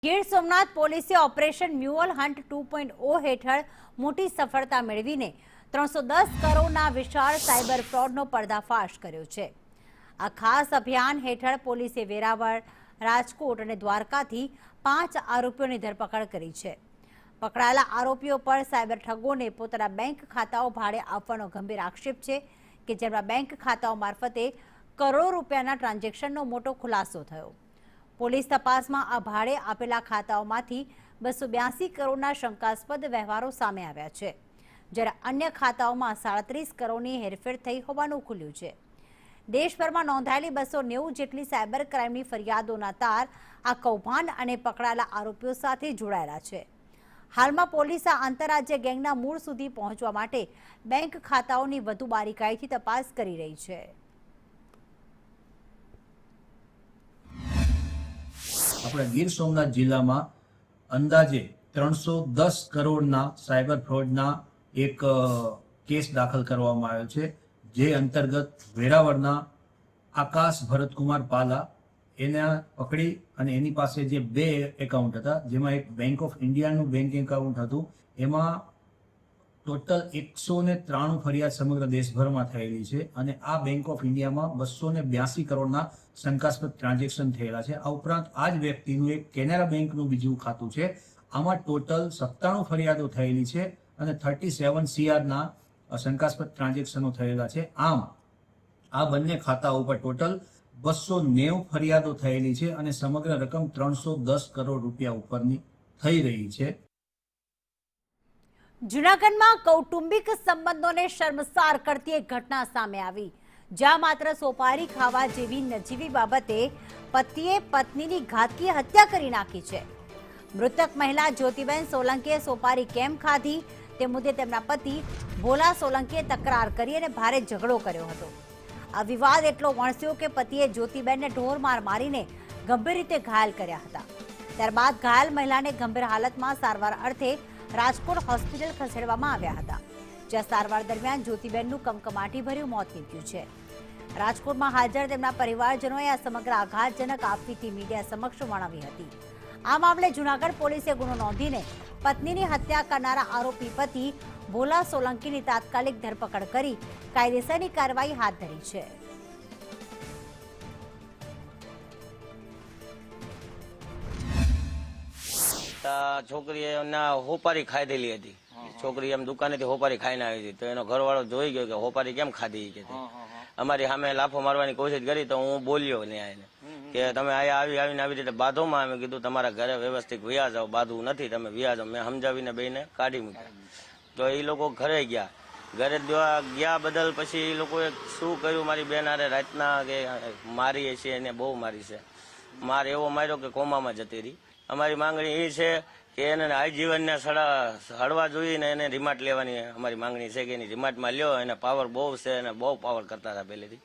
ગીર સોમનાથ પોલીસે operation mule hunt 2.0 હેઠળ મોટી સફળતા મેળવીને 310 કરોડના વિશાળ સાયબર ફ્રોડનો પર્દાફાશ કર્યો છે। આ ખાસ અભિયાન હેઠળ પોલીસે વેરાવળ, રાજકોટ અને દ્વારકાથી 5 આરોપીઓની ધરપકડ કરી છે। પકડાયેલા આરોપીઓ પર સાયબર ઠગોને પોતાના બેંક ખાતાઓ ભાડે આપવાનો ગંભીર આક્ષેપ છે કે જેમના બેંક ખાતાઓ મારફતે કરોડો રૂપિયાના ટ્રાન્ઝેક્શનનો મોટો ખુલાસો થયો। પોલીસ તપાસમાં આ ભાડે આપેલા ખાતાઓમાંથી 282 કરોડના શંકાસ્પદ વ્યવહારો સામે આવ્યા છે, જ્યારે અન્ય ખાતાઓમાં 37 કરોડની હેરફેર થઈ હોવાનું ખુલ્યું છે। દેશભરમાં નોંધાયેલી 290 જેટલી સાયબર ક્રાઇમની ફરિયાદોના તાર આ કૌભાંડ અને પકડાયેલા આરોપીઓ સાથે જોડાયેલા છે। હાલમાં પોલીસ આ આંતરરાજ્ય ગેંગના મૂળ સુધી પહોંચવા માટે બેંક ખાતાઓની વધુ બારીકાઈથી તપાસ કરી રહી છે। આપણે ગીર સોમનાથ જિલ્લામાં અંદાજે 310 કરોડના સાયબર ફ્રોડના એક કેસ દાખલ કરવામાં આવ્યો છે, જે અંતર્ગત વેરાવળના આકાશ ભરતકુમાર પાલા એને પકડી અને એની પાસે જે 2 એકાઉન્ટ હતા, જેમાં એક બેંક ઓફ ઇન્ડિયાનું બેંક એકાઉન્ટ હતું, એમાં ટોટલ 193 ફરિયાદ સમગ્ર દેશભરમાં થયેલી છે અને આ બેંક ઓફ ઇન્ડિયામાં 282 કરોડના શંકાસ્પદ ટ્રાન્ઝેક્શન થયેલા છે। આ ઉપરાંત આ જ વ્યક્તિનું એક કેનેરા બેંકનું બીજું ખાતું છે। આમાં ટોટલ 97 ફરિયાદો થયેલી છે અને 37 CRના શંકાસ્પદ ટ્રાન્ઝેક્શનો થયેલા છે। આમ આ બંને ખાતા ઉપર ટોટલ 290 ફરિયાદો થયેલી છે અને સમગ્ર રકમ 310 કરોડ રૂપિયા ઉપરની થઈ રહી છે। જૂનાગઢમાં કૌટુંબિક સંબંધોને શર્મસાર કરતી એક ઘટના સામે આવી, જ્યાં માત્ર સોપારી ખાવા જેવી નજીવી બાબતે પતિએ પત્નીની ઘાતકીય હત્યા કરી નાખી છે। મૃતક મહિલા જ્યોતિબેન સોલંકીએ સોપારી કેમ ખાધી તે મુદ્દે તેમના પતિ ભોલા સોલંકીએ તકરાર કરી અને ભારે ઝઘડો કર્યો હતો। આ વિવાદ એટલો વણસ્યો કે પતિએ જ્યોતિબેનને ઢોરમાર મારીને ગંભીર રીતે ઘાયલ કર્યા હતા। ત્યારબાદ ઘાયલ મહિલાને ગંભીર હાલતમાં સારવાર અર્થે રાજકોટ હોસ્પિટલ ખસેડવામાં આવ્યા હતા, જ્યાં સારવાર દરમિયાન જ્યોતિબેનનું કમકમાટીભર્યું મોત નીપજ્યું છે। રાજકોટમાં હાજર તેમના પરિવારજનોએ આ સમગ્ર આઘાતજનક આપવીથી મીડિયા સમક્ષ વર્ણવી હતી। આ મામલે જૂનાગઢ પોલીસે ગુનો નોંધીને પત્નીની હત્યા કરનારા આરોપી પતિ ભોલા સોલંકીની તાત્કાલિક ધરપકડ કરી કાયદેસરની કાર્યવાહી હાથ ધરી છે। છોકરીએ હોપારી ખાધેલી હતી। છોકરી એમ દુકાનેથી હોપારી ખાઈને આવી હતી, તો એનો ઘરવાળો જોઈ ગયો કે હોપારી કેમ ખાધી કે અમારી સામે લાફો મારવાની કોશિશ કરી, તો હું બોલ્યો ત્યાં કે તમે આવીને આવી રીતે બાધોમાં અમે કીધું તમારા ઘરે વ્યવસ્થિત વ્યા જાઓ, બાંધવું નથી, તમે વ્યા જાઓ। મેં સમજાવીને બેને કાઢી મૂક્યા। તો એ લોકો ઘરે ગયા, ઘરે ગયા બદલ પછી એ લોકોએ શું કર્યું, મારી બેન હારે રાતના કે મારી છે, એને બહુ મારી છે, માર એવો માર્યો કે કોમામાં જતી રહી। અમારી માંગણી એ છે કે એને આજીવનને હળવા જોઈને એને રિમાન્ડ લેવાની અમારી માંગણી છે કે એની રિમાન્ડમાં લ્યો। એને પાવર બહુ છે, એને બહુ પાવર કરતા હતા પહેલેથી।